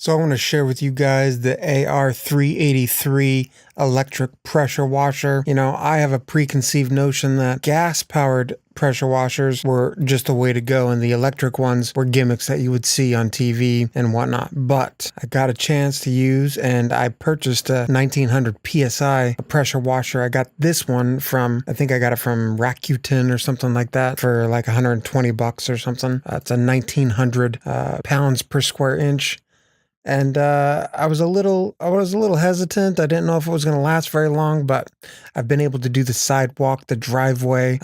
So I want to share with you guys the AR383 electric pressure washer. You know, I have a preconceived notion that gas-powered pressure washers were just the way to go, and the electric ones were gimmicks that you would see on TV and whatnot. But I got a chance to use, and I purchased a 1900 PSI pressure washer. I got this one from, I think I got it from Rakuten or something like that for like 120 bucks or something. It's a 1900 pounds per square inch. And I was a little hesitant. I didn't know if it was going to last very long, but I've been able to do the sidewalk, the driveway,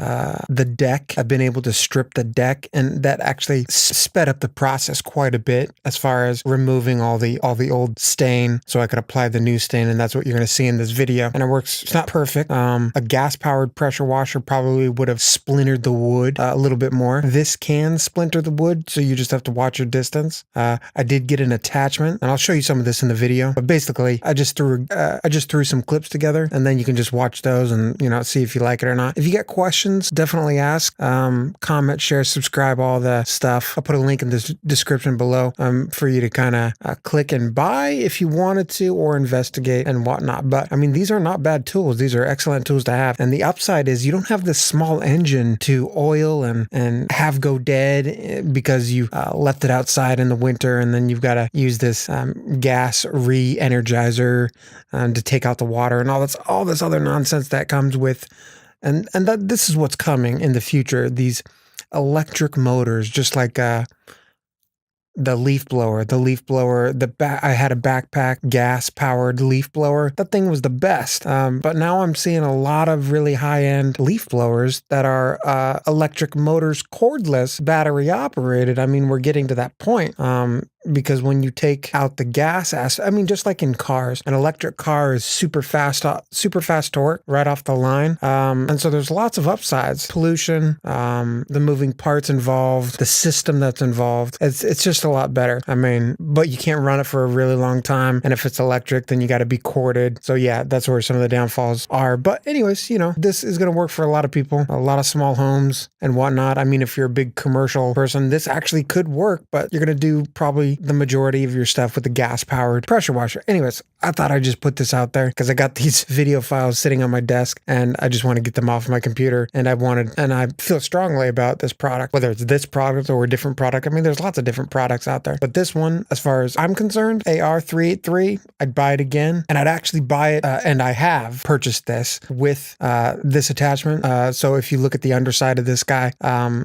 the deck. I've been able to strip the deck, and that actually sped up the process quite a bit as far as removing all the old stain, so I could apply the new stain. And that's what you're going to see in this video. And it works. It's not perfect. A gas-powered pressure washer probably would have splintered the wood a little bit more. This can splinter the wood, so you just have to watch your distance. I did get an attachment, and I'll show you some of this in the video. But basically, I just threw some clips together, and then you can just watch those and, you know, see if you like it or not. If you get questions, definitely ask. Comment, share, subscribe, all the stuff. I'll put a link in the description below for you to kind of click and buy if you wanted to, or investigate and whatnot. But I mean, these are not bad tools. These are excellent tools to have. And the upside is you don't have this small engine to oil and have go dead because you left it outside in the winter, and then you've got to use this gas re-energizer to take out the water and all this other nonsense that comes with, and that this is what's coming in the future. These electric motors, just like the leaf blower, I had a backpack gas powered leaf blower. That thing was the best. But now I'm seeing a lot of really high end leaf blowers that are electric motors, cordless, battery operated. I mean, we're getting to that point. Because when you take out the gas, I mean, just like in cars, an electric car is super fast torque right off the line. And so there's lots of upsides: pollution, the moving parts involved, the system that's involved. It's just a lot better. I mean, but you can't run it for a really long time. And if it's electric, then you got to be corded. So yeah, that's where some of the downfalls are. But anyways, you know, this is going to work for a lot of people, a lot of small homes and whatnot. I mean, if you're a big commercial person, this actually could work, but you're going to do probably the majority of your stuff with the gas-powered pressure washer. Anyways, I thought I'd just put this out there because I got these video files sitting on my desk, and I just want to get them off my computer. And I feel strongly about this product, whether it's this product or a different product. I mean, there's lots of different products out there, but this one, as far as I'm concerned, AR383, I'd buy it again, and I'd actually buy it, and I have purchased this with this attachment. So if you look at the underside of this guy,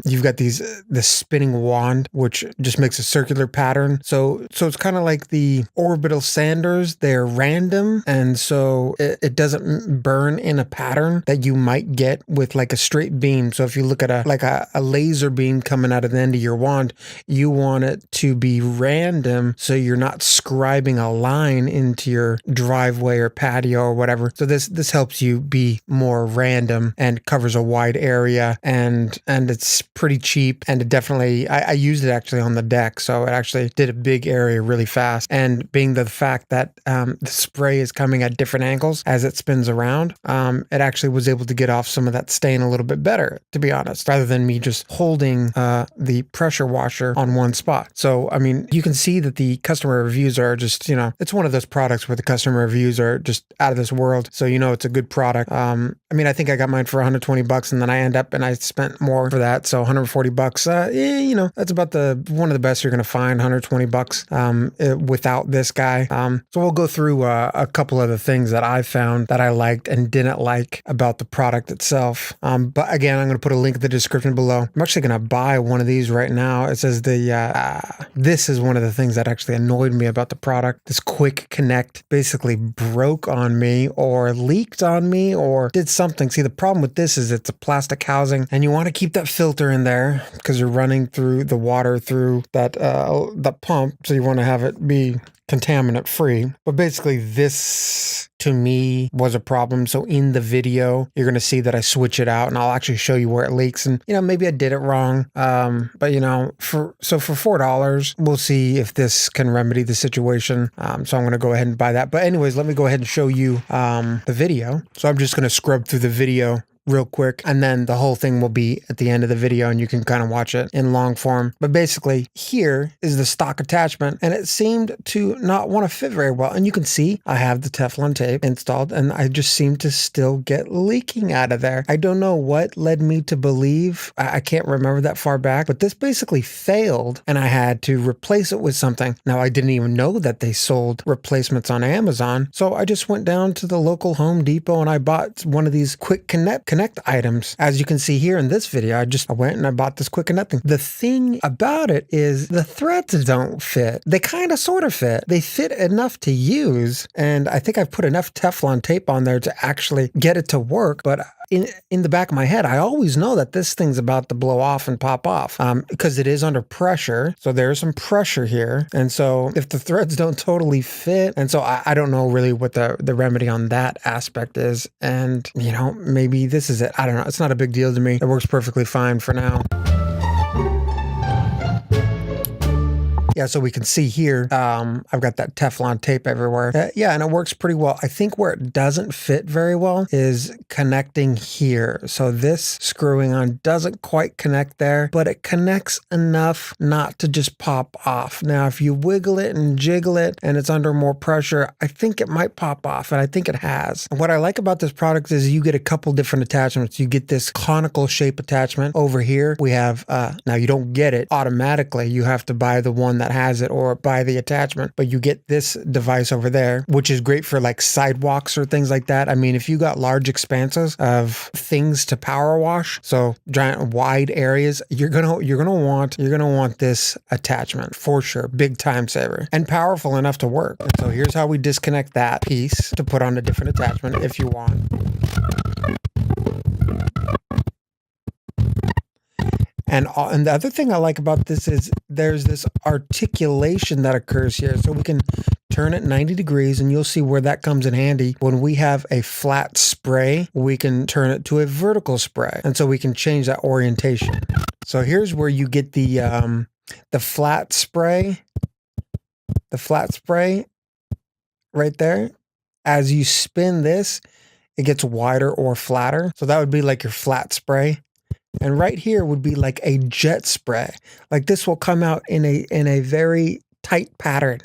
you've got this spinning wand, which just makes a circular pattern. So it's kind of like the orbital sanders. They're random, and so it doesn't burn in a pattern that you might get with like a straight beam. So if you look at a laser beam coming out of the end of your wand, you want it to be random, so you're not scribing a line into your driveway or patio or whatever. So this helps you be more random and covers a wide area, and it's pretty cheap, and it definitely, I used it actually on the deck, so it actually did a big area really fast. And being the fact that the spray is coming at different angles as it spins around, it actually was able to get off some of that stain a little bit better, to be honest, rather than me just holding the pressure washer on one spot. So I mean, you can see that the customer reviews are just, you know, it's one of those products where the customer reviews are just out of this world, so you know it's a good product. I mean, I think I got mine for 120 bucks, and then I spent more for that, so 140 bucks. You know, that's about one of the best you're gonna find, 120 bucks without this guy. So we'll go through a couple of the things that I found that I liked and didn't like about the product itself. But again, I'm going to put a link in the description below. I'm actually going to buy one of these right now. It says this is one of the things that actually annoyed me about the product. This quick connect basically broke on me, or leaked on me, or did something. See, the problem with this is it's a plastic housing, and you want to keep that filter in there because you're running through the water through that pump, so you want to have it be contaminant free. But basically, this to me was a problem. So in the video, you're going to see that I switch it out, and I'll actually show you where it leaks. And, you know, maybe I did it wrong. But you know, for $4, we'll see if this can remedy the situation. So I'm going to go ahead and buy that. But anyways, let me go ahead and show you the video. So I'm just going to scrub through the video real quick, and then the whole thing will be at the end of the video and you can kind of watch it in long form. But basically, here is the stock attachment, and it seemed to not want to fit very well. And you can see I have the Teflon tape installed, and I just seem to still get leaking out of there. I don't know what led me to believe, I can't remember that far back, but this basically failed and I had to replace it with something. Now, I didn't even know that they sold replacements on Amazon, so I just went down to the local Home Depot and I bought one of these quick connect items. As you can see here in this video, I went and I bought this quick connect thing. The thing about it is the threads don't fit. They kind of sort of fit. They fit enough to use, and I think I've put enough Teflon tape on there to actually get it to work, but in the back of my head, I always know that this thing's about to blow off and pop off because it is under pressure. So there's some pressure here. And so if the threads don't totally fit, and so I don't know really what the remedy on that aspect is. And, you know, maybe this is it. I don't know. It's not a big deal to me. It works perfectly fine for now. Yeah, so we can see here, I've got that Teflon tape everywhere. Yeah, and it works pretty well. I think where it doesn't fit very well is connecting here. So this screwing on doesn't quite connect there, but it connects enough not to just pop off. Now, if you wiggle it and jiggle it and it's under more pressure, I think it might pop off, and I think it has. And what I like about this product is you get a couple different attachments. You get this conical shape attachment over here. We have, now you don't get it automatically. You have to buy the one that has it or buy the attachment, but you get this device over there, which is great for like sidewalks or things like that. I mean, if you got large expanses of things to power wash, so giant wide areas, you're gonna want this attachment for sure. Big time saver and powerful enough to work. And so here's how we disconnect that piece to put on a different attachment if you want. And the other thing I like about this is there's this articulation that occurs here. So we can turn it 90 degrees and you'll see where that comes in handy. When we have a flat spray, we can turn it to a vertical spray. And so we can change that orientation. So here's where you get the flat spray. The flat spray right there. As you spin this, it gets wider or flatter. So that would be like your flat spray. And right here would be like a jet spray. Like this will come out in a very tight pattern.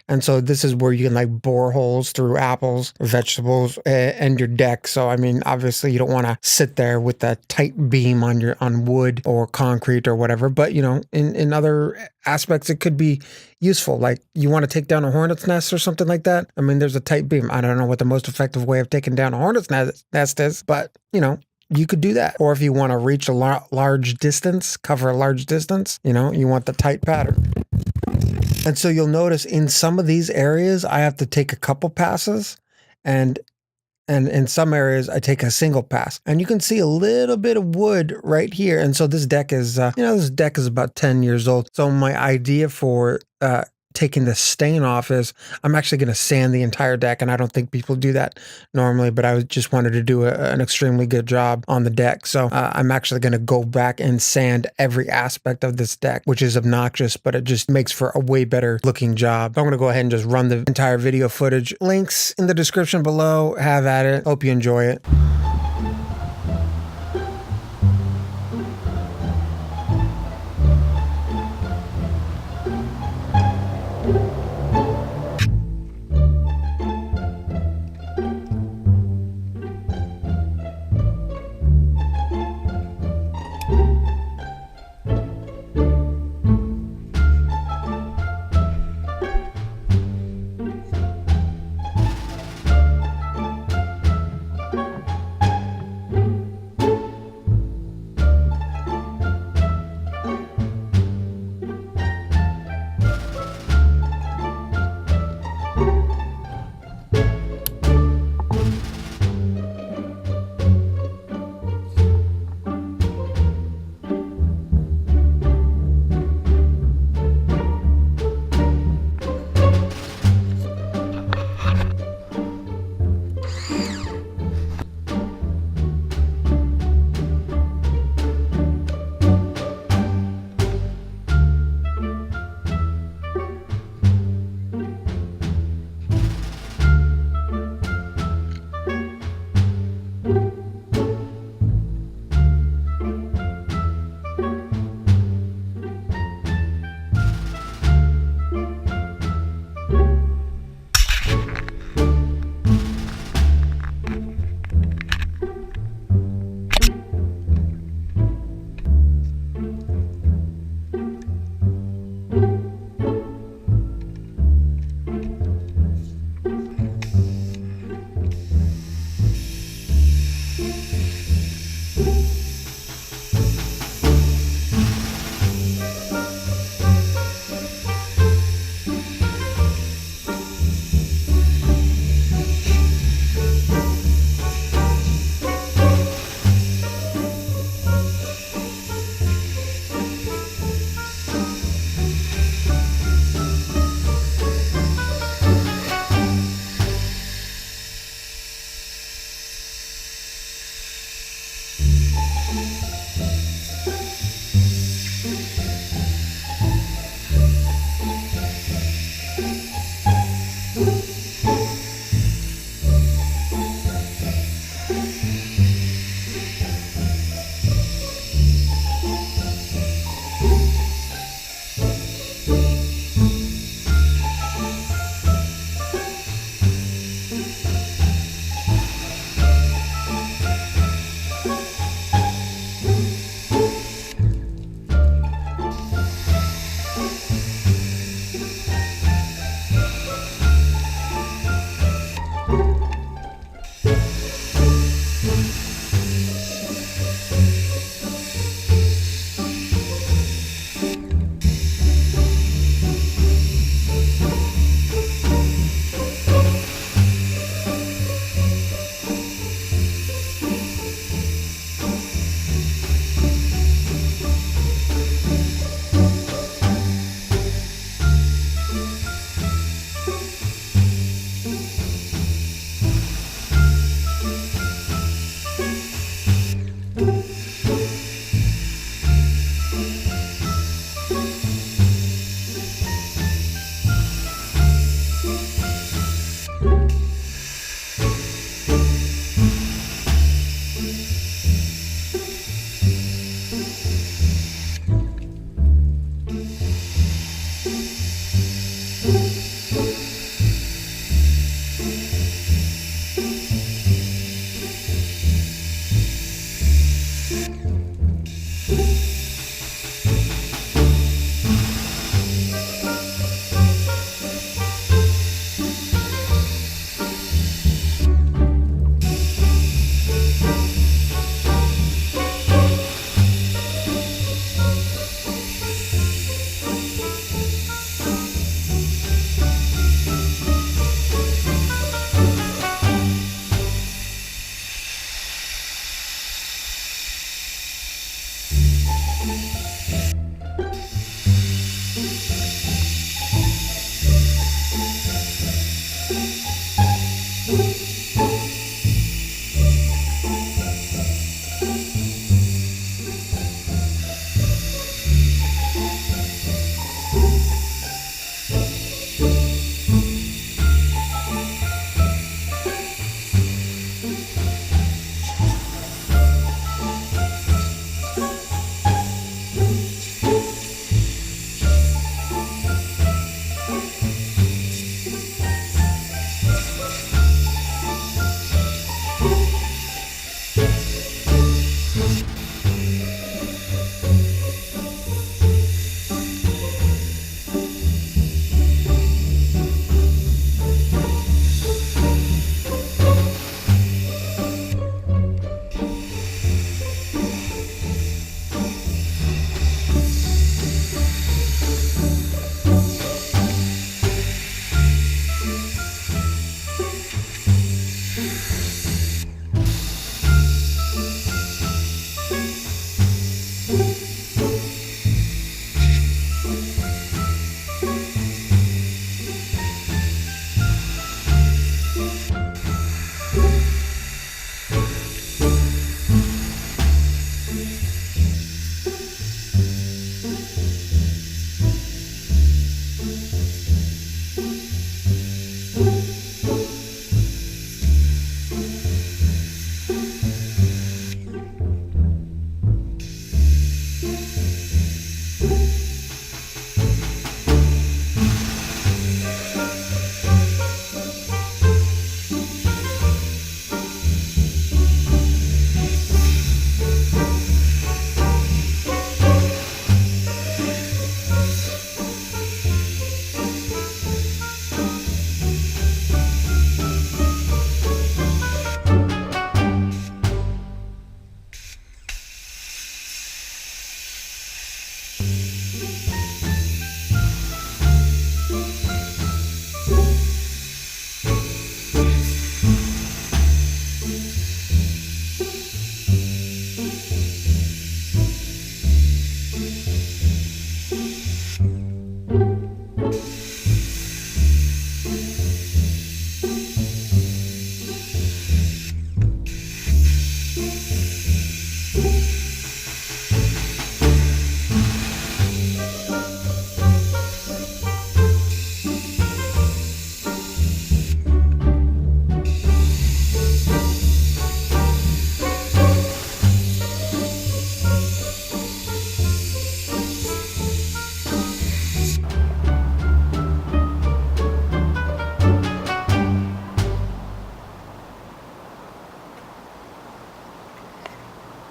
And so this is where you can like bore holes through apples, vegetables, and your deck. So, I mean, obviously you don't want to sit there with a tight beam on wood or concrete or whatever. But, you know, in other aspects, it could be useful. Like you want to take down a hornet's nest or something like that. I mean, there's a tight beam. I don't know what the most effective way of taking down a hornet's nest is, but, you know, you could do that. Or if you want to reach a large distance, cover a large distance, you know, you want the tight pattern. And so you'll notice in some of these areas, I have to take a couple passes, and in some areas I take a single pass. And you can see a little bit of wood right here. And so this deck is, this deck is about 10 years old. So my idea for taking the stain off is I'm actually going to sand the entire deck, and I don't think people do that normally, but I just wanted to do an extremely good job on the deck. So I'm actually going to go back and sand every aspect of this deck, which is obnoxious, but it just makes for a way better looking job. So I'm going to go ahead and just run the entire video footage. Links in the description below. Have at it. Hope you enjoy it.